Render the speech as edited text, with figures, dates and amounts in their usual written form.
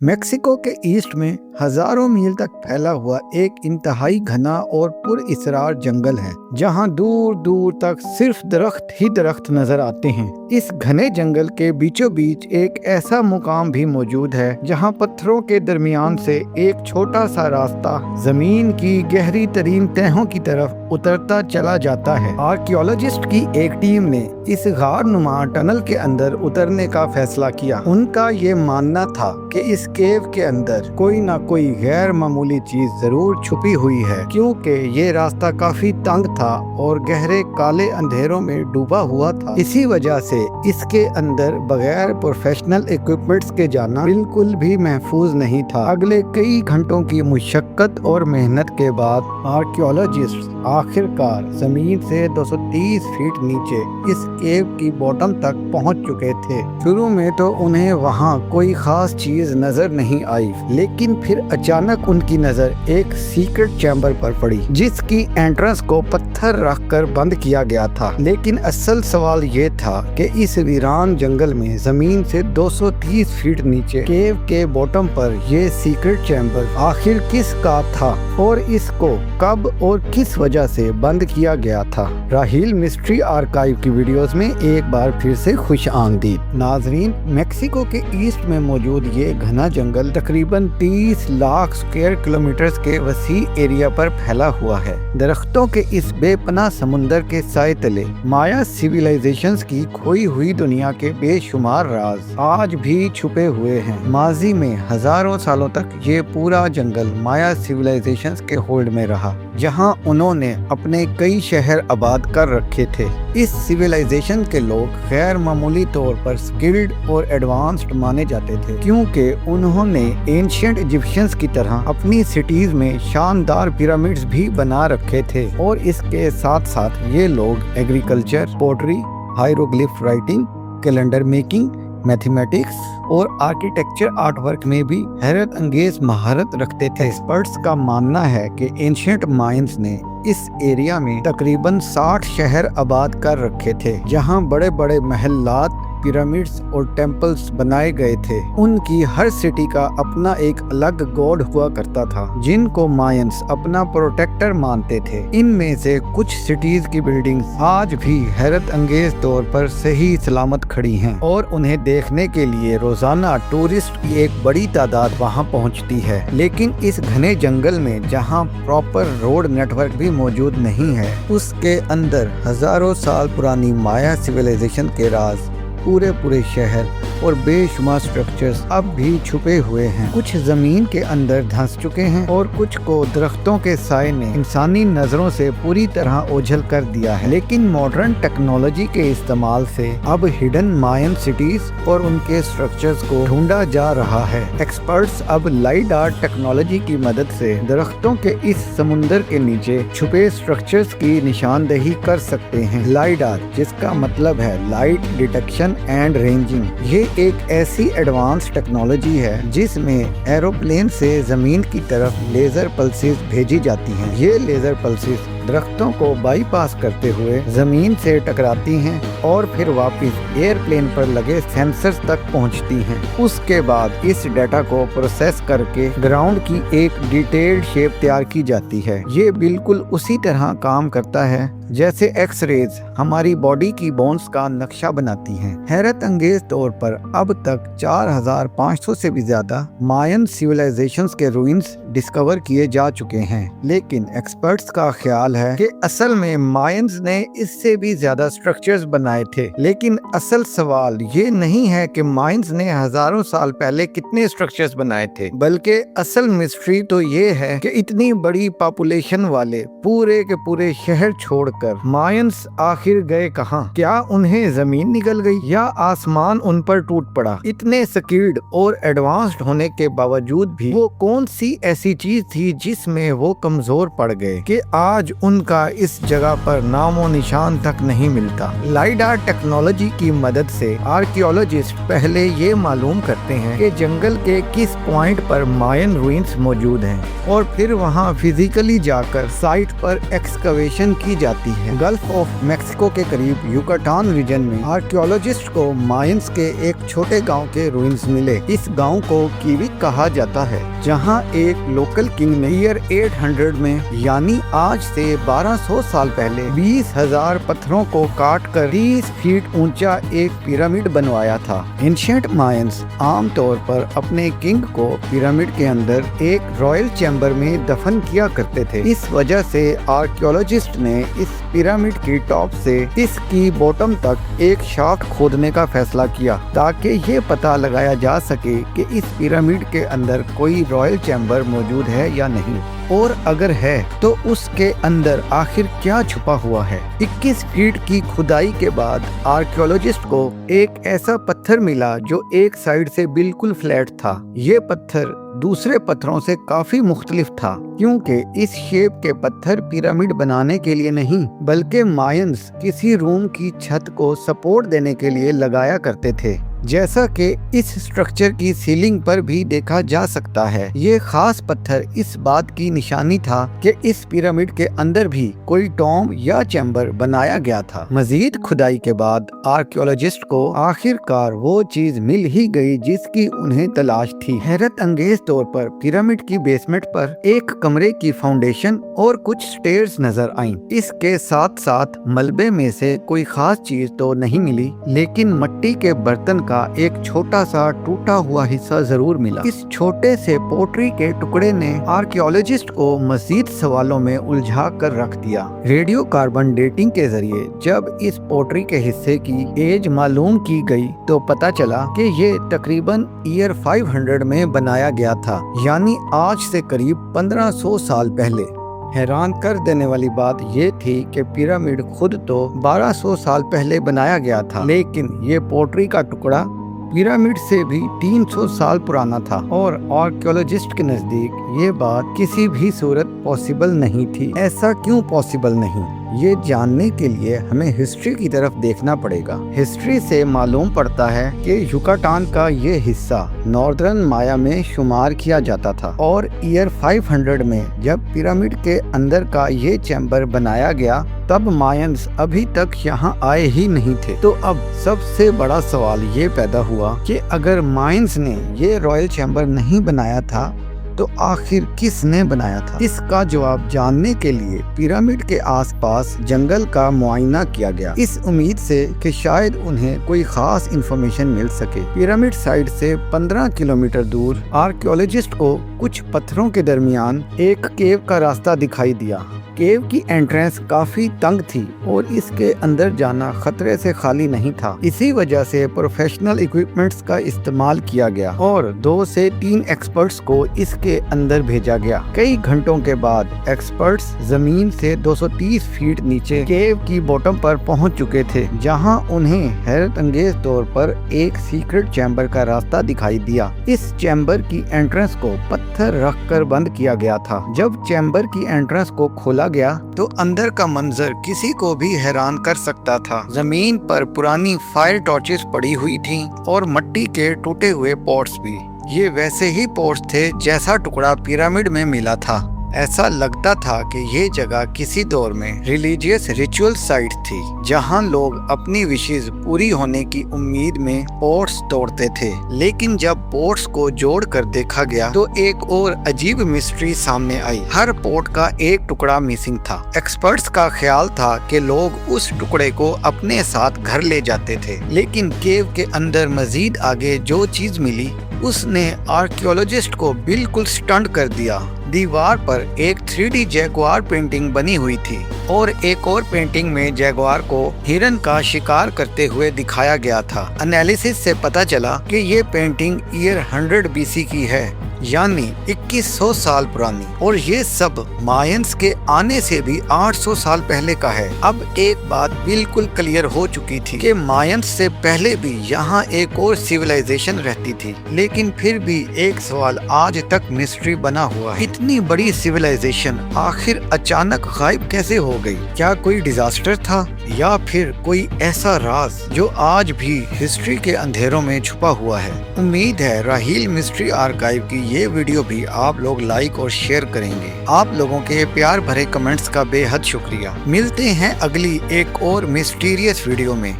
Mexico के east में हजारों मील तक फैला हुआ एक इंतहाई घना और पुरअसरार जंगल है, जहां दूर दूर तक सिर्फ दरख्त ही दरख्त नजर आते हैं। इस घने जंगल के बीचों बीच एक ऐसा मुकाम भी मौजूद है जहां पत्थरों के दरमियान से एक छोटा सा रास्ता जमीन की गहरी तरीन तहों की तरफ उतरता चला जाता है। आर्कियोलॉजिस्ट की एक टीम ने इस गार नुमा टनल के अंदर उतरने का फैसला किया। उनका ये मानना था कि इस केव के अंदर कोई ना कोई गैर मामूली चीज जरूर छुपी हुई है, क्योंकि ये रास्ता काफी तंग था और गहरे काले अंधेरों में डूबा हुआ था। इसी वजह से इसके अंदर बगैर प्रोफेशनल इक्विपमेंट्स के जाना बिल्कुल भी महफूज नहीं था। अगले कई घंटों की मुशक्कत और मेहनत के बाद आर्कियोलॉजिस्ट आखिरकार जमीन से 230 फीट नीचे इस केव की बॉटम तक पहुंच चुके थे। शुरू में तो उन्हें वहां कोई खास चीज नजर नहीं आई, लेकिन फिर अचानक उनकी नजर एक सीक्रेट चैम्बर पर पड़ी, जिसकी एंट्रेंस को पत्थर रखकर बंद किया गया था। लेकिन असल सवाल ये था कि इस वीरान जंगल में जमीन से 230 फीट नीचे केव के बॉटम पर ये सीक्रेट चैम्बर आखिर किसका था और इसको कब और किस वजह से बंद किया गया था। राहील मिस्ट्री आर्काइव की वीडियोस में एक बार फिर से खुश आमदीद। नाजरीन, मेक्सिको के ईस्ट में मौजूद ये घना जंगल तकरीबन 30 लाख स्क्वायर किलोमीटर के वसी एरिया पर फैला हुआ है। दरख्तों के इस बेपनाह समुंदर के साए तले माया सिविलाइजेशंस की खोई हुई दुनिया के बेशुमार राज आज भी छुपे हुए हैं। माजी में हजारों सालों तक ये पूरा जंगल माया सिविलाइजेशंस के होल्ड में रहा, जहां उन्होंने अपने कई शहर आबाद कर रखे थे। इस सिविलाइजेशन के लोग गैर मामूली तौर पर स्किल्ड और एडवांस्ड माने जाते थे, क्योंकि उन्होंने एंशिएंट इजिप्शियंस की तरह अपनी सिटीज में शानदार पिरामिड्स भी बना रखे थे। और इसके साथ साथ ये लोग agriculture, pottery, hieroglyph writing, calendar making, mathematics और आर्किटेक्चर आर्ट वर्क में भी हैरत अंगेज महारत रखते थे। एक्सपर्ट्स का मानना है कि एंशिएंट मायंस ने इस एरिया में तकरीबन 60 शहर आबाद कर रखे थे, जहां बड़े बड़े महल्लात, पिरामिड्स और टेम्पल्स बनाए गए थे। उनकी हर सिटी का अपना एक अलग गॉड हुआ करता था, जिनको मायंस अपना प्रोटेक्टर मानते थे। इनमें से कुछ सिटीज की बिल्डिंग्स आज भी हैरत अंगेज तौर पर सही सलामत खड़ी हैं और उन्हें देखने के लिए रोजाना टूरिस्ट की एक बड़ी तादाद वहां पहुंचती है। लेकिन इस घने जंगल में जहां प्रॉपर रोड नेटवर्क भी मौजूद नहीं है, उसके अंदर हजारों साल पुरानी माया सिविलाइजेशन के राज, पूरे शहर और बेशुमार स्ट्रक्चर्स अब भी छुपे हुए हैं। कुछ जमीन के अंदर धंस चुके हैं और कुछ को दरख्तों के साए ने इंसानी नजरों से पूरी तरह ओझल कर दिया है। लेकिन मॉडर्न टेक्नोलॉजी के इस्तेमाल से अब हिडन मायन सिटीज और उनके स्ट्रक्चर्स को ढूंढा जा रहा है। एक्सपर्ट्स अब लाइडार टेक्नोलॉजी की मदद से दरख्तों के इस समुंदर के नीचे छुपे स्ट्रक्चर्स की निशानदेही कर सकते हैं। लाइडार, जिसका मतलब है लाइट डिटेक्शन एंड रेंजिंग, ये एक ऐसी एडवांस टेक्नोलॉजी है जिसमें एरोप्लेन से जमीन की तरफ लेजर पल्सेस भेजी जाती हैं। ये लेजर पल्सेस दरख्तों को बाईपास करते हुए जमीन से टकराती हैं और फिर वापस एयरप्लेन पर लगे सेंसर्स तक पहुंचती हैं। उसके बाद इस डेटा को प्रोसेस करके ग्राउंड की एक डिटेल्ड शेप तैयार की जाती है। ये बिल्कुल उसी तरह काम करता है जैसे एक्स-रेज हमारी बॉडी की बोन्स का नक्शा बनाती हैं। हैरत अंगेज तौर पर अब तक 4500 से भी ज्यादा मायन सिविलाइजेशंस के रूइंस डिस्कवर किए जा चुके हैं। लेकिन एक्सपर्ट्स का ख्याल है कि असल में मायंस ने इससे भी ज्यादा स्ट्रक्चर्स बनाए थे। लेकिन असल सवाल ये नहीं है कि मायंस ने हजारों साल पहले कितने स्ट्रक्चर्स बनाए थे, बल्कि असल मिस्ट्री तो ये है कि इतनी बड़ी पॉपुलेशन वाले पूरे के पूरे शहर छोड़कर मायंस आखिर गए कहां? क्या उन्हें जमीन निगल गई या आसमान उन पर टूट पड़ा? इतने स्किल्ड और एडवांस्ड होने के बावजूद भी वो कौन सी ऐसी चीज थी जिसमें वो कमजोर पड़ गए कि आज उनका इस जगह पर नामो निशान तक नहीं मिलता? लाइडार टेक्नोलॉजी की मदद से आर्कियोलॉजिस्ट पहले ये मालूम करते हैं कि जंगल के किस पॉइंट पर मायन रूइंस मौजूद हैं और फिर वहाँ फिजिकली जाकर साइट पर एक्सकवेशन की जाती है। गल्फ ऑफ मेक्सिको के करीब युकाटान रीजन में आर्कियोलॉजिस्ट को मायंस के एक छोटे गांव के रूइंस मिले। इस गांव को कीवी کہا جاتا ہے، جہاں ایک لوکل کنگ نے ایئر 800 میں یعنی آج سے 1200 سال پہلے 20,000 پتھروں کو کاٹ کر 30 فیٹ اونچا ایک پیرامڈ بنوایا تھا۔ اینشینٹ مائنز عام طور پر اپنے کنگ کو پیرامڈ کے اندر ایک رائل چیمبر میں دفن کیا کرتے تھے۔ اس وجہ سے آرکیولوجسٹ نے اس پیرامڈ کی ٹاپ سے اس کی باٹم تک ایک شافٹ کھودنے کا فیصلہ کیا تاکہ یہ پتہ لگایا جا سکے کہ اس پیرامڈ کے اندر کوئی رائل چیمبر موجود ہے یا نہیں، اور اگر ہے تو اس کے اندر آخر کیا چھپا ہوا ہے۔ 21 فیٹ کی کھدائی کے بعد آرکیولوجسٹ کو ایک ایسا پتھر ملا جو ایک سائیڈ سے بالکل فلیٹ تھا۔ یہ پتھر دوسرے پتھروں سے کافی مختلف تھا کیونکہ اس شیپ کے پتھر پیرامڈ بنانے کے لیے نہیں بلکہ مائنز کسی روم کی چھت کو سپورٹ دینے کے لیے لگایا کرتے تھے، جیسا کہ اس سٹرکچر کی سیلنگ پر بھی دیکھا جا سکتا ہے۔ یہ خاص پتھر اس بات کی نشانی تھا کہ اس پیرامڈ کے اندر بھی کوئی ٹوم یا چیمبر بنایا گیا تھا۔ مزید کھدائی کے بعد آرکیولوجسٹ کو آخر کار وہ چیز مل ہی گئی جس کی انہیں تلاش تھی۔ حیرت انگیز طور پر پیرامڈ کی بیسمنٹ پر ایک کمرے کی فاؤنڈیشن اور کچھ سٹیئرز نظر آئیں۔ اس کے ساتھ ساتھ ملبے میں سے کوئی خاص چیز تو نہیں ملی، لیکن مٹی کے برتن کا ایک چھوٹا سا ٹوٹا ہوا حصہ ضرور ملا۔ اس چھوٹے سے پوٹری کے ٹکڑے نے آرکیولوجسٹ کو مزید سوالوں میں الجھا کر رکھ دیا۔ ریڈیو کاربن ڈیٹنگ کے ذریعے جب اس پوٹری کے حصے کی ایج معلوم کی گئی تو پتہ چلا کہ یہ تقریباً ایئر 500 میں بنایا گیا تھا، یعنی آج سے قریب 1500 سال پہلے۔ حیران کر دینے والی بات یہ تھی کہ پیرامڈ خود تو 1200 سال پہلے بنایا گیا تھا، لیکن یہ پوٹری کا ٹکڑا پیرامڈ سے بھی 300 سال پرانا تھا، اور آرکیولوجسٹ کے نزدیک یہ بات کسی بھی صورت پاسبل نہیں تھی۔ ایسا کیوں پاسبل نہیں؟ یہ جاننے کے لیے ہمیں ہسٹری کی طرف دیکھنا پڑے گا۔ ہسٹری سے معلوم پڑتا ہے کہ یوکاٹان کا یہ حصہ ناردرن مایا میں شمار کیا جاتا تھا، اور ایئر 500 میں جب پیرامڈ کے اندر کا یہ چیمبر بنایا گیا تب مائنز ابھی تک یہاں آئے ہی نہیں تھے۔ تو اب سب سے بڑا سوال یہ پیدا ہوا کہ اگر مائنز نے یہ رائل چیمبر نہیں بنایا تھا تو آخر کس نے بنایا تھا؟ اس کا جواب جاننے کے لیے پیرامڈ کے آس پاس جنگل کا معائنہ کیا گیا، اس امید سے کہ شاید انہیں کوئی خاص انفارمیشن مل سکے۔ پیرامڈ سائٹ سے 15 کلومیٹر دور آرکیولوجسٹ کو کچھ پتھروں کے درمیان ایک کیو کا راستہ دکھائی دیا۔ کیو کی انٹرنس کافی تنگ تھی اور اس کے اندر جانا خطرے سے خالی نہیں تھا، اسی وجہ سے پروفیشنل ایکوپمنٹس کا استعمال کیا گیا اور 2 سے 3 ایکسپرٹس کو اس کے اندر بھیجا گیا۔ کئی گھنٹوں کے بعد ایکسپرٹس زمین سے 230 فیٹ نیچے کیو کی باٹم پر پہنچ چکے تھے، جہاں انہیں حیرت انگیز طور پر ایک سیکرٹ چیمبر کا راستہ دکھائی دیا۔ اس چیمبر کی انٹرنس کو پتھر رکھ کر بند کیا گیا تھا۔ جب چیمبر کی انٹرنس کو کھولا گیا تو اندر کا منظر کسی کو بھی حیران کر سکتا تھا۔ زمین پر پرانی فائر ٹارچز پڑی ہوئی تھیں اور مٹی کے ٹوٹے ہوئے پوٹس بھی۔ یہ ویسے ہی پوٹس تھے جیسا ٹکڑا پیرامڈ میں ملا تھا۔ ایسا لگتا تھا کہ یہ جگہ کسی دور میں ریلیجیس ریچول سائٹ تھی، جہاں لوگ اپنی وشز پوری ہونے کی امید میں پوٹس توڑتے تھے۔ لیکن جب پوٹس کو جوڑ کر دیکھا گیا تو ایک اور عجیب مسٹری سامنے آئی۔ ہر پوٹ کا ایک ٹکڑا مسنگ تھا۔ ایکسپرٹس کا خیال تھا کہ لوگ اس ٹکڑے کو اپنے ساتھ گھر لے جاتے تھے، لیکن کیو کے اندر مزید آگے جو چیز ملی اس نے آرکیولوجسٹ کو بالکل سٹنڈ کر دیا۔ دیوار پر ایک 3D جیگوار پینٹنگ بنی ہوئی تھی اور ایک اور پینٹنگ میں جیگوار کو ہرن کا شکار کرتے ہوئے دکھایا گیا تھا۔ انالیسس سے پتا چلا کہ یہ پینٹنگ ایئر 100 BC کی ہے، یعنی 2100 سال پرانی، اور یہ سب مائنز کے آنے سے بھی 800 سال پہلے کا ہے۔ اب ایک بات بالکل کلیئر ہو چکی تھی کہ مائنز سے پہلے بھی یہاں ایک اور سیولائزیشن رہتی تھی، لیکن پھر بھی ایک سوال آج تک مسٹری بنا ہوا ہے۔ اتنی بڑی سیولائزیشن آخر اچانک غائب کیسے ہو گئی؟ کیا کوئی ڈیزاسٹر تھا یا پھر کوئی ایسا راز جو آج بھی ہسٹری کے اندھیروں میں چھپا ہوا ہے؟ امید ہے راہیل مسٹری آرکائیو کی یہ ویڈیو بھی آپ لوگ لائک اور شیئر کریں گے۔ آپ لوگوں کے پیار بھرے کمنٹس کا بے حد شکریہ۔ ملتے ہیں اگلی ایک اور مسٹیریس ویڈیو میں۔